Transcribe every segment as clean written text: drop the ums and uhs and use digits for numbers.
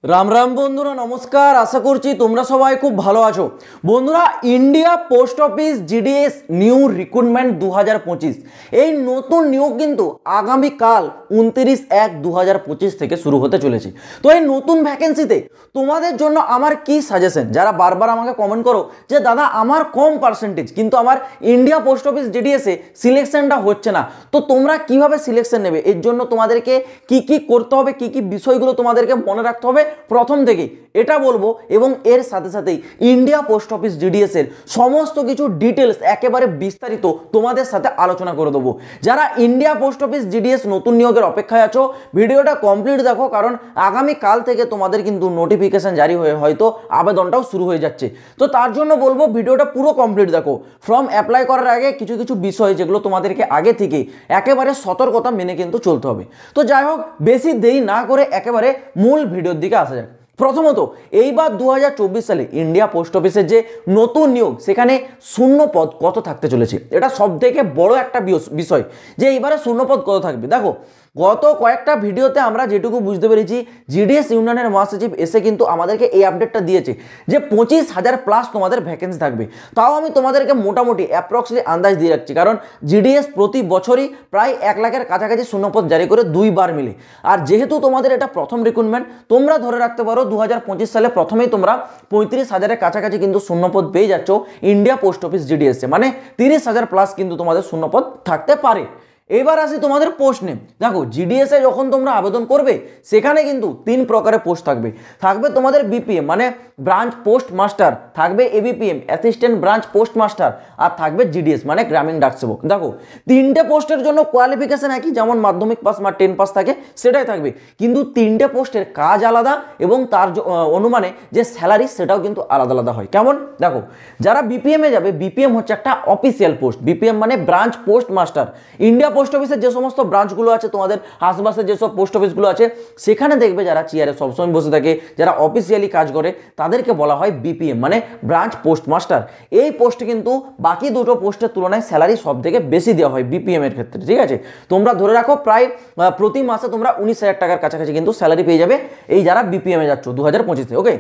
রাম রাম বন্ধুরা, নমস্কার। আশা করছি তোমরা সবাই খুব ভালো আছো। বন্ধুরা, India post office GDS new recruitment 2025 এই নতুন নিয়োগ কিন্তু আগামীকাল 29/1/2025 থেকে শুরু হতে চলেছে। তো এই নতুন ভ্যাকেন্সিতে তোমাদের জন্য আমার কি সাজেশন, যারা বারবার আমাকে কমেন্ট করো যে দাদা আমার কম পার্সেন্টেজ কিন্তু আমার ইন্ডিয়া পোস্ট অফিস জিডিএসে সিলেকশনটা হচ্ছে না, তো তোমরা কিভাবে সিলেকশন নেবে, এর জন্য তোমাদেরকে কি কি করতে হবে, কি কি বিষয়গুলো তোমাদেরকে মনে রাখতে হবে প্রথম থেকেই এটা বলবো। এবং এর সাথে সাথেই ইন্ডিয়া পোস্ট অফিস জিডিএস এর সমস্ত কিছু ডিটেলস একেবারে বিস্তারিত তোমাদের সাথে আলোচনা করে দেবো। যারা ইন্ডিয়া পোস্ট অফিস জিডিএস নতুন নিয়োগের অপেক্ষায় আছো, ভিডিওটা কমপ্লিট দেখো, কারণ আগামী কাল থেকে তোমাদের কিন্তু নোটিফিকেশন জারি হয়ে হয়তো আবেদনটাও শুরু হয়ে যাচ্ছে। তো তার জন্য বলবো ভিডিওটা পুরো কমপ্লিট দেখো। ফর্ম অ্যাপ্লাই করার আগে কিছু কিছু বিষয় যেগুলো তোমাদেরকে আগে থেকে একেবারে সতর্কতা মেনে কিন্তু চলতে হবে। তো যাই হোক, বেশি দেরি না করে একেবারে মূল ভিডিওর দিকে আসা যাক। প্রথমত, এইবার 2024 সালে ইন্ডিয়া পোস্ট অফিসের যে নতুন নিয়োগ, সেখানে শূন্য পদ কত থাকতে চলেছে, এটা সব থেকে বড় একটা বিষয় যে এইবারে শূন্য পদ কত থাকবে। দেখো, গত কয়েকটা ভিডিওতে আমরা যেটুকু বুঝতে পেরেছি, জিডিএস ইউনিয়নের মহাসচিব এসে কিন্তু আমাদেরকে এই আপডেটটা দিয়েছে যে 25,000 প্লাস তোমাদের ভ্যাকেন্সি থাকবে। তাও আমি তোমাদেরকে মোটামুটি অ্যাপ্রক্সলি আন্দাজ দিয়ে রাখছি, কারণ জিডিএস প্রতি বছরই প্রায় 1 লাখের কাছাকাছি শূন্যপদ জারি করে 2 বার মিলে। আর যেহেতু তোমাদের এটা প্রথম রিক্রুটমেন্ট, তোমরা ধরে রাখতে পারো 2025 সালে প্রথমেই তোমরা 35,000-এর কাছাকাছি কিন্তু শূন্যপদ পেয়ে যাচ্ছ ইন্ডিয়া পোস্ট অফিস জিডিএসে, মানে 30,000 প্লাস কিন্তু তোমাদের শূন্যপদ থাকতে পারে। এবার আসি তোমাদের পোস্ট নেম। দেখো, জিডিএসে যখন তোমরা আবেদন করবে, সেখানে কিন্তু 3 প্রকারের পোস্ট থাকবে। থাকবে তোমাদের বিপিএম মানে ব্রাঞ্চ পোস্ট মাস্টার, থাকবে ABPM assistant branch post master, আর থাকবে জিডিএস মানে গ্রামীণ ডাক সেবক। দেখো, 3টে পোস্টের জন্য কোয়ালিফিকেশন একই, যেমন মাধ্যমিক পাস বা 10 পাস থাকে সেটাই থাকবে, কিন্তু 3টে পোস্টের কাজ আলাদা এবং তার অনুমানে যে স্যালারি সেটাও কিন্তু আলাদা আলাদা হয়। কেমন? দেখো, যারা বিপিএমে যাবে, বিপিএম হচ্ছে একটা অফিসিয়াল পোস্ট। বিপিএম মানে branch post master. India post অফিসের যে সমস্ত ব্রাঞ্চগুলো আছে, তোমাদের আশেপাশে যেসব পোস্ট অফিসগুলো আছে, সেখানে দেখবে যারা চেয়ারে সবসময় বসে থাকে, যারা অফিসিয়ালি কাজ করে, তাদেরকে বলা হয় বিপিএম মানে ব্রাঞ্চ পোস্ট মাস্টার। এই পোস্টে কিন্তু বাকি দুটো পোস্টের তুলনায় স্যালারি সব থেকে বেশি দেওয়া হয় বিপিএম এর ক্ষেত্রে। ঠিক আছে, তোমরা ধরে রাখো প্রায় প্রতি মাসে তোমরা 19,000 টাকার কাছাকাছি কিন্তু স্যালারি পেয়ে যাবে এই যারা বিপিএমে যাচ্ছ 2025-এ। ওকে,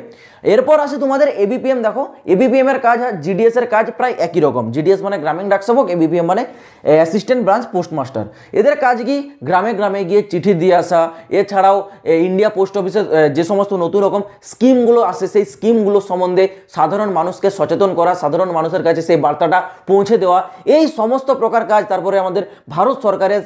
এরপর আসে তোমাদের এবিপিএম। দেখো, এবিপিএম এর কাজ আর জিডিএস এর কাজ প্রায় একই রকম। জিডিএস মানে গ্রামীণ ডাক সেবক, এবিপিএম মানে অ্যাসিস্ট্যান্ট ব্রাঞ্চ পোস্ট মাস্টার। এদের কাজ কি? গ্রামে গ্রামে গিয়ে চিঠি দিয়ে আসা, এছাড়াও ইন্ডিয়া পোস্ট অফিসের যে সমস্ত নতুন রকম স্কিমগুলো আসে, সেই স্কিমগুলো সম্বন্ধে সাধারণ মানুষকে সচেতন করা, সাধারণ মানুষের কাছে সেই বার্তাটা পৌঁছে দেওয়া, এই সমস্ত প্রকার কাজ। তারপরে আমাদের ভারত সরকারের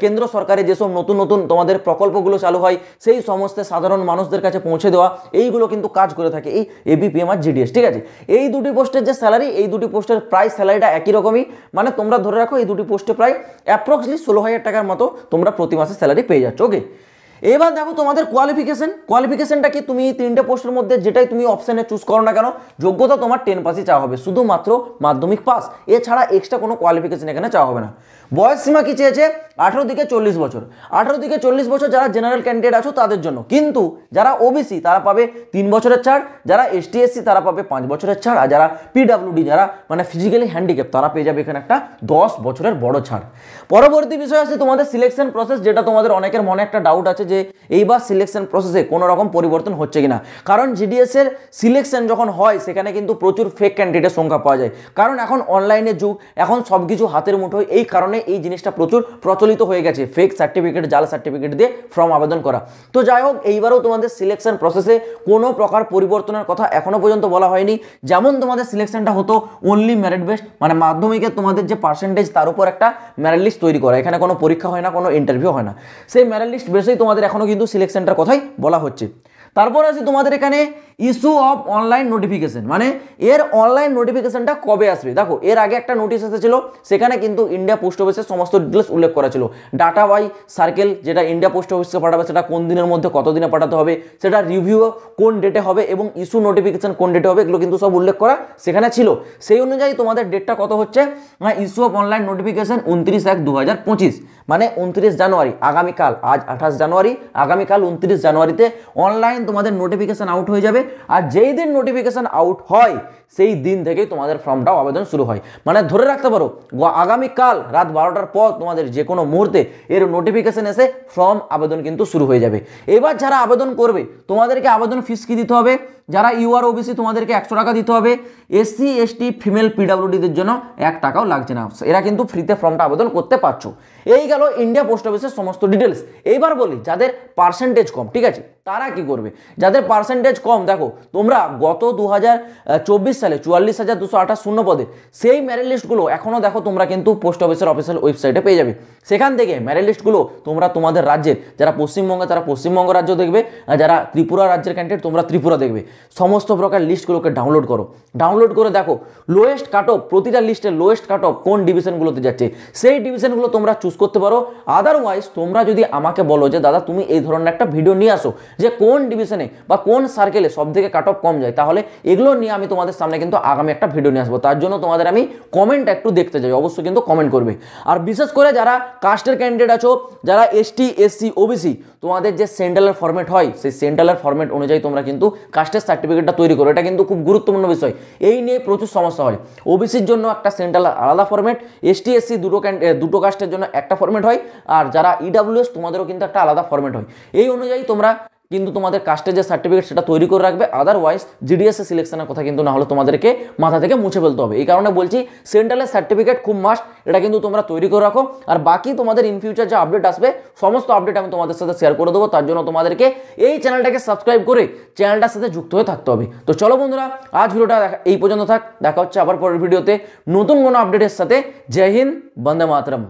কেন্দ্র সরকারের যেসব নতুন নতুন তোমাদের প্রকল্পগুলো চালু হয়, সেই সমস্ত সাধারণ মানুষদের কাছে পৌঁছে দেওয়া, এইগুলো কিন্তু কাজ করে থাকে এই এবিপিএম আর জিডিএস। ঠিক আছে, এই দুটি পোস্টের যে স্যালারি, এই দুটি পোস্টের প্রায় স্যালারিটা একই রকমই, মানে তোমরা ধরে রাখো এই দুটি পোস্টে প্রায় অ্যাপ্রক্সলি 16,000 টাকার মতো তোমরা প্রতি মাসে স্যালারি পেয়ে যাচ্ছ। ওকে, এবার দেখো তোমাদের কোয়ালিফিকেশনটা কি, তুমি 3টে পোস্টের মধ্যে যেটাই তুমি অপশানে চুজ করো না কেন, যোগ্যতা তোমার 10 পাসই চাওয়া হবে, শুধুমাত্র মাধ্যমিক পাস, এছাড়া এক্সট্রা কোনো কোয়ালিফিকেশন এখানে চাওয়া হবে না। বয়স সীমা কি চেয়েছে? 18 থেকে 40 বছর। 18 থেকে 40 বছর যারা জেনারেল ক্যান্ডিডেট আছো তাদের জন্য, কিন্তু যারা ওবিসি তারা পাবে 3 বছরের ছাড়, যারা এসটি এসসি তারা পাবে 5 বছরের ছাড়, আর যারা পিডাব্লিউডি যারা মানে ফিজিক্যালি হ্যান্ডিক্যাপ তারা পেয়ে যাবে এখানে একটা 10 বছরের বড় ছাড়। পরবর্তী বিষয় আছে তোমাদের সিলেকশন প্রসেস, যেটা তোমাদের অনেকের মনে একটা ডাউট আছে যে এইবার সিলেকশন প্রসেসে কোনো রকম পরিবর্তন হচ্ছে কিনা। কারণ জিডিএস এর সিলেকশন যখন হয়, সেখানে কিন্তু প্রচুর ফেক ক্যান্ডিডেটের সংখ্যা পাওয়া যায়, কারণ এখন অনলাইনের যুগ, এখন সব কিছু হাতের মুঠোয়। এই কারণে এই জিনিসটা প্রচুর প্রচলিত হয়ে গেছে, ফেক সার্টিফিকেট, জাল সার্টিফিকেট দিয়ে ফর্ম আবেদন করা। তো যাই হোক, এইবারও তোমাদের সিলেকশন প্রসেসে কোনো প্রকার পরিবর্তনের কথা এখনো পর্যন্ত বলা হয়নি। যেমন তোমাদের সিলেকশনটা হতো অনলি মেরিট বেস্ট, মানে মাধ্যমিকে তোমাদের যে পার্সেন্টেজ তার উপর একটা মেরিট লিস্ট তৈরি করা, এখানে কোনো পরীক্ষা হয় না, কোনো ইন্টারভিউ হয় না, সেই মেরিট লিস্ট বেসেই তোমাদের এখনো কিন্তু সিলেকশনটার কথাই বলা হচ্ছে। তারপর আছে তোমাদের এখানে ইস্যু অফ অনলাইন নোটিফিকেশন, মানে এর অনলাইন নোটিফিকেশনটা কবে আসবে। দেখো, এর আগে একটা নোটিশ এসেছিল, সেখানে কিন্তু ইন্ডিয়া পোস্ট অফিসের সমস্ত ডিটেলস উল্লেখ করা ছিল। ডাটা বাই সার্কেল যেটা ইন্ডিয়া পোস্ট অফিসকে পাঠাবে, সেটা কোন দিনের মধ্যে কত দিনে পাঠাতে হবে, সেটা রিভিউ কোন ডেটে হবে এবং ইস্যু নোটিফিকেশন কোন ডেটে হবে, এগুলো কিন্তু সব উল্লেখ করা সেখানে ছিল। সেই অনুযায়ী তোমাদের ডেটটা কত হচ্ছে, ইস্যু অফ অনলাইন নোটিফিকেশন 29/1/2025, মানে 29 জানুয়ারি আগামীকাল, আজ 28 জানুয়ারি, আগামীকাল 29 জানুয়ারিতে অনলাইন তোমাদের নোটিফিকেশান আউট হয়ে যাবে। আর যেই দিন নোটিফিকেশান আউট হয় সেই দিন থেকেই তোমাদের ফর্মটাও আবেদন শুরু হয়। মানে ধরে রাখতে পারো আগামীকাল রাত 12টার পর তোমাদের যে কোনো মুহূর্তে এর নোটিফিকেশান এসে ফর্ম আবেদন কিন্তু শুরু হয়ে যাবে। এবার যারা আবেদন করবে তোমাদেরকে আবেদন ফিস কি দিতে হবে? যারা ইউআর ওবিসি তোমাদেরকে 100 টাকা দিতে হবে, এসসি এসটি ফিমেল পিডাব্লিউডিদের জন্য 1 টাকাও লাগছে না, এরা কিন্তু ফ্রিতে ফর্মটা আবেদন করতে পারছো। এই গেল ইন্ডিয়া পোস্ট অফিসের সমস্ত ডিটেলস। এইবার বলি যাদের পার্সেন্টেজ কম, ঠিক আছে, তারা কি করবে? যাদের পার্সেন্টেজ কম, দেখো তোমরা গত 2024 সালে 44,228 শূন্য পদে সেই মেরিট লিস্টগুলো এখনও দেখো তোমরা কিন্তু পোস্ট অফিসের অফিসিয়াল ওয়েবসাইটে পেয়ে যাবে। সেখান থেকে মেরিট লিস্টগুলো তোমরা তোমাদের রাজ্যের, যারা পশ্চিমবঙ্গে তারা পশ্চিমবঙ্গ রাজ্য দেখবে, আর যারা ত্রিপুরা রাজ্যের ক্যান্ডিডেট তোমরা ত্রিপুরা দেখবে। সমস্ত প্রকার লিস্টগুলোকে ডাউনলোড করো, ডাউনলোড করে দেখো লোয়েস্ট কাট অফ, প্রতিটা লিস্টের লোয়েস্ট কাট অফ কোন ডিভিশনগুলোতে যাচ্ছে সেই ডিভিশনগুলো তোমরা চুজ করতে পারো। আদারওয়াইজ তোমরা যদি আমাকে বলো যে দাদা তুমি এই ধরনের একটা ভিডিও নিয়ে আসো যে কোন ডিভিশনে বা কোন সার্কেলে সব থেকে কাট অফ কম যায়, তাহলে এগুলো নিয়ে আমি তোমাদের সামনে কিন্তু আগামী একটা ভিডিও নিয়ে আসবো। তার জন্য তোমাদের আমি কমেন্ট একটু দেখতে চাই, অবশ্যই কিন্তু কমেন্ট করবে। আর বিশেষ করে যারা কাস্টের ক্যান্ডিডেট আছো, যারা এসটি এসসি ওবিসি, তোমাদের যে সেন্ট্রালের ফরম্যাট হয় সেই সেন্ট্রালের ফরম্যাট অনুযায়ী তোমরা কিন্তু কাস্টের সার্টিফিকেটটা তৈরি করো। এটা কিন্তু খুব গুরুত্বপূর্ণ বিষয়, এই নিয়ে প্রচুর সমস্যা হয়। ওবিসির জন্য একটা সেন্ট্রাল আলাদা ফরম্যাট, এসটি এসসি দুটো কাস্টের জন্য একটা ফরম্যাট হয়, আর যারা ইডাব্লিউএস তোমাদেরও কিন্তু একটা আলাদা ফরম্যাট হয়। এই অনুযায়ী তোমরা কিন্তু তোমাদের কাস্টের যে সার্টিফিকেট সেটা তৈরি করে রাখবে। আদারওয়াইজ জিডিএস সিলেকশনের কথা কিন্তু না হলে তোমাদেরকে মাথা থেকে মুছে ফেলতে হবে। এই কারণে বলছি সেন্ট্রালের সার্টিফিকেট খুব মাস্ট, এটা কিন্তু তোমরা তৈরি করে রাখো। আর বাকি তোমাদের ইন ফিউচার যে আপডেট আসবে সমস্ত আপডেট আমি তোমাদের সাথে শেয়ার করে দেবো। তার জন্য তোমাদেরকে এই চ্যানেলটাকে সাবস্ক্রাইব করে চ্যানেলটার সাথে যুক্ত হয়ে থাকতে হবে। তো চলো বন্ধুরা, আজ ভিডিওটা এই পর্যন্ত থাক, দেখা হচ্ছে আবার পরের ভিডিওতে নতুন কোনো আপডেটের সাথে। জয় হিন্দ, বন্দে মাতরম।